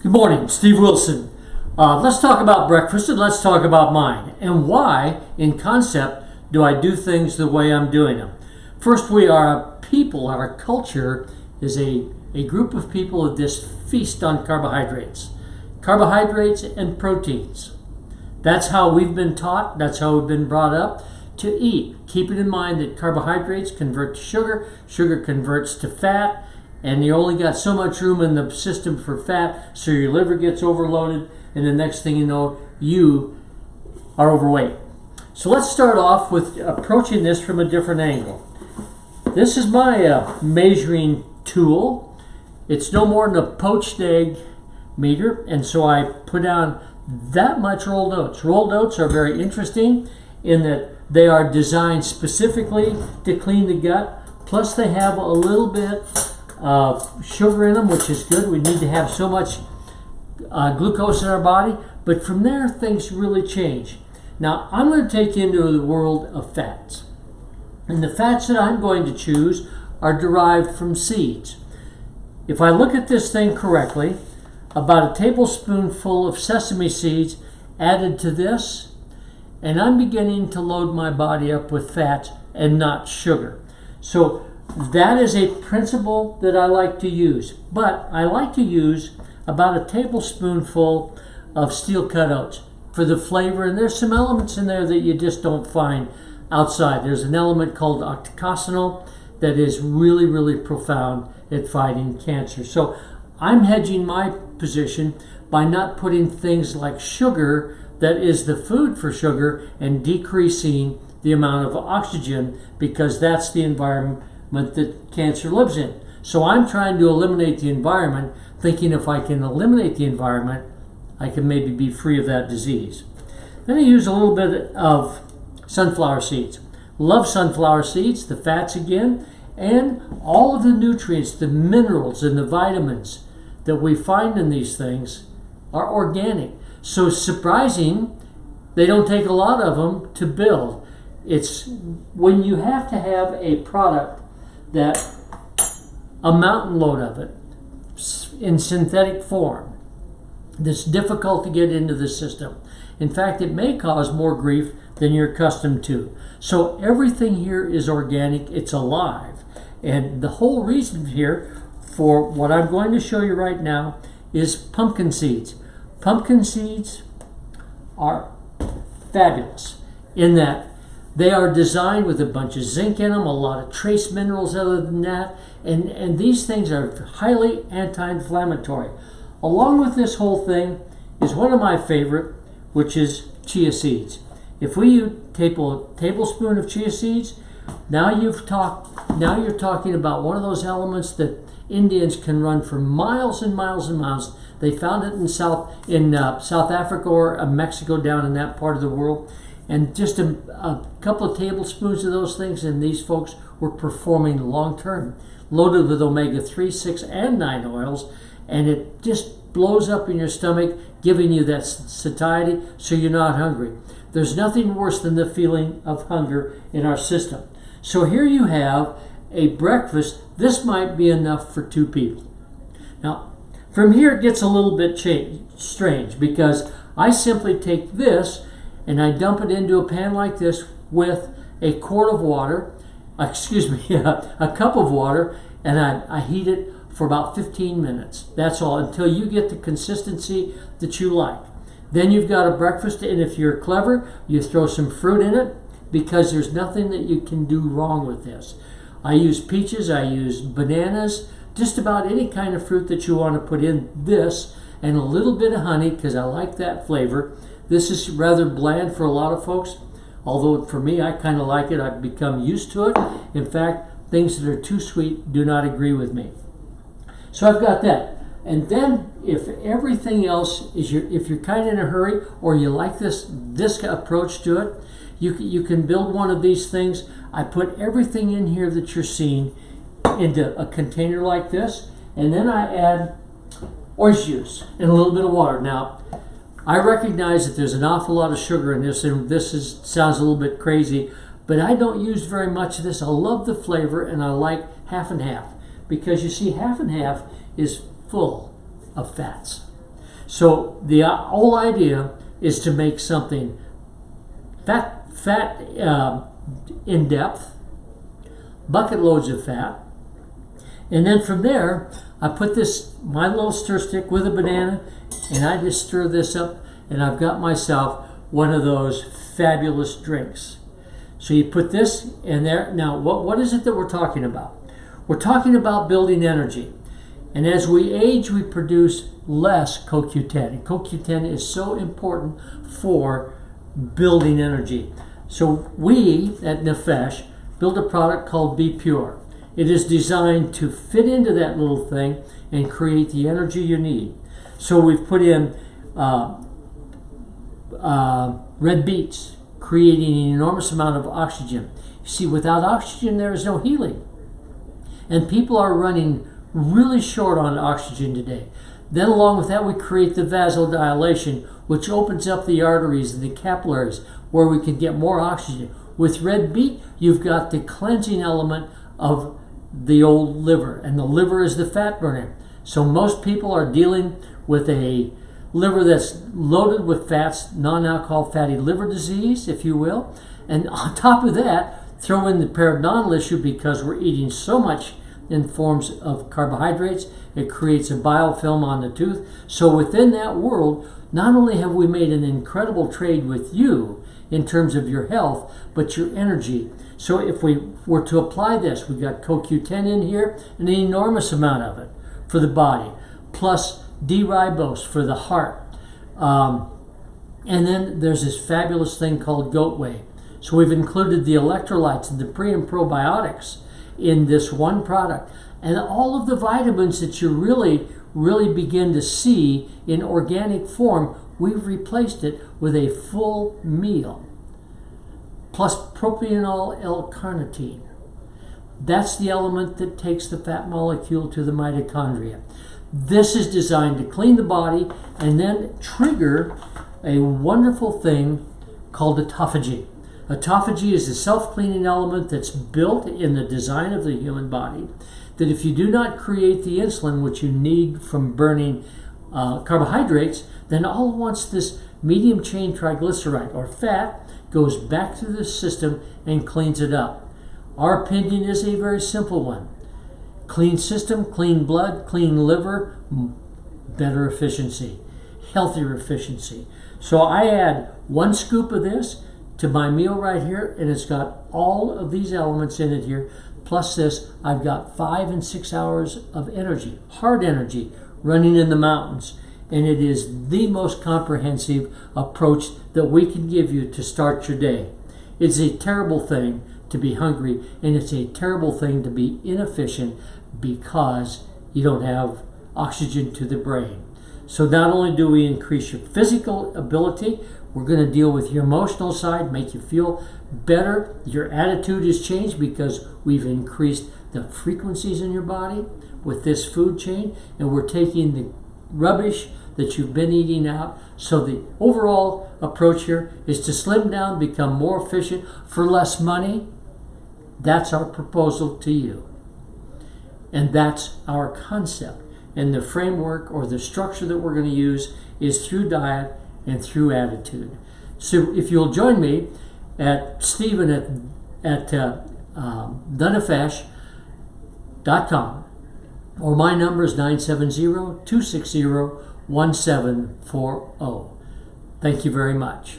Good morning, Steve Wilson. Let's talk about breakfast and let's talk about mine and why, in concept, do I do things the way I'm doing them. First, we are a people, our culture is a group of people that just feast on carbohydrates. Carbohydrates and proteins. That's how we've been taught, that's how we've been brought up to eat. Keeping in mind that carbohydrates convert to sugar, sugar converts to fat, and you only got so much room in the system for fat, so your liver gets overloaded, and the next thing you know, you are overweight. So let's start off with approaching this from a different angle. This is my measuring tool. It's no more than a poached egg meter, and so I put down that much rolled oats. Rolled oats are very interesting in that they are designed specifically to clean the gut, plus they have a little bit of sugar in them, which is good. We need to have so much glucose in our body, but from there things really change. Now I'm going to take you into the world of fats, and the fats that I'm going to choose are derived from seeds. If I look at this thing correctly, about a tablespoonful of sesame seeds added to this, and I'm beginning to load my body up with fats and not sugar. So that is a principle that I like to use, but I like to use about a tablespoonful of steel cut oats for the flavor, and there's some elements in there that you just don't find outside. There's an element called octacosanol that is really, really profound at fighting cancer. So I'm hedging my position by not putting things like sugar, that is the food for sugar, and decreasing the amount of oxygen, because that's the environment that cancer lives in. So I'm trying to eliminate the environment, thinking if I can eliminate the environment, I can maybe be free of that disease. Then I use a little bit of sunflower seeds. Love sunflower seeds, the fats again, and all of the nutrients, the minerals and the vitamins that we find in these things are organic. So surprising, they don't take a lot of them to build. It's when you have to have a product that a mountain load of it in synthetic form that's difficult to get into the system. In fact, it may cause more grief than you're accustomed to. So everything here is organic, it's alive. And the whole reason here for what I'm going to show you right now is pumpkin seeds. Pumpkin seeds are fabulous in that they are designed with a bunch of zinc in them, a lot of trace minerals other than that, and these things are highly anti-inflammatory. Along with this whole thing is one of my favorite, which is chia seeds. If we use a tablespoon of chia seeds, now you're talking about one of those elements that Indians can run for miles and miles and miles. They found it in South Africa or Mexico, down in that part of the world. And just a couple of tablespoons of those things, and these folks were performing long term, loaded with omega-3, 6, and 9 oils, and it just blows up in your stomach, giving you that satiety so you're not hungry. There's nothing worse than the feeling of hunger in our system. So here you have a breakfast. This might be enough for 2 people. Now, from here it gets a little bit strange, because I simply take this and I dump it into a pan like this with a quart of water, a cup of water, and I heat it for about 15 minutes. That's all, until you get the consistency that you like. Then you've got a breakfast, and if you're clever, you throw some fruit in it, because there's nothing that you can do wrong with this. I use peaches, I use bananas, just about any kind of fruit that you want to put in this, and a little bit of honey, because I like that flavor. This is rather bland for a lot of folks, although for me, I kind of like it. I've become used to it. In fact, things that are too sweet do not agree with me. So I've got that. And then if everything else is, if you're kind of in a hurry, or you like this approach to it, you can build one of these things. I put everything in here that you're seeing into a container like this, and then I add orange juice and a little bit of water. Now, I recognize that there's an awful lot of sugar in this, and sounds a little bit crazy, but I don't use very much of this. I love the flavor, and I like half and half, because you see, half and half is full of fats. So the whole idea is to make something fat in depth, bucket loads of fat, and then from there I put my little stir stick with a banana, and I just stir this up, and I've got myself one of those fabulous drinks. So you put this in there. Now, what is it that we're talking about? We're talking about building energy. And as we age, we produce less CoQ10. And CoQ10 is so important for building energy. So we at Nefesh build a product called Be Pure. It is designed to fit into that little thing and create the energy you need. So we've put in red beets, creating an enormous amount of oxygen. You see, without oxygen, there is no healing. And people are running really short on oxygen today. Then along with that, we create the vasodilation, which opens up the arteries and the capillaries where we can get more oxygen. With red beet, you've got the cleansing element of the old liver, and the liver is the fat burner. So most people are dealing with a liver that's loaded with fats, non-alcohol fatty liver disease, if you will. And on top of that, throw in the periodontal issue because we're eating so much in forms of carbohydrates. It creates a biofilm on the tooth. So within that world, not only have we made an incredible trade with you in terms of your health, but your energy. So if we were to apply this, we've got CoQ10 in here, an enormous amount of it for the body, plus D-ribose for the heart. And then there's this fabulous thing called goat whey. So we've included the electrolytes and the pre and probiotics in this one product. And all of the vitamins that you really begin to see in organic form, we've replaced it with a full meal. Plus propionyl L-carnitine. That's the element that takes the fat molecule to the mitochondria. This is designed to clean the body and then trigger a wonderful thing called autophagy. Autophagy is a self-cleaning element that's built in the design of the human body, that if you do not create the insulin which you need from burning carbohydrates, then all at once this medium chain triglyceride or fat goes back to the system and cleans it up. Our opinion is a very simple one. Clean system, clean blood, clean liver, better efficiency, healthier efficiency. So I add 1 scoop of this to my meal right here, and it's got all of these elements in it here. Plus this, I've got 5 and 6 hours of energy, hard energy, running in the mountains. And it is the most comprehensive approach that we can give you to start your day. It's a terrible thing to be hungry, and it's a terrible thing to be inefficient because you don't have oxygen to the brain. So not only do we increase your physical ability, we're going to deal with your emotional side, make you feel better. Your attitude is changed because we've increased the frequencies in your body with this food chain, and we're taking the rubbish that you've been eating out. So the overall approach here is to slim down, become more efficient for less money. That's our proposal to you. And that's our concept. And the framework or the structure that we're going to use is through diet and through attitude. So if you'll join me at Stephen at thenefesh.com, or my number is 970-260-1740. Thank you very much.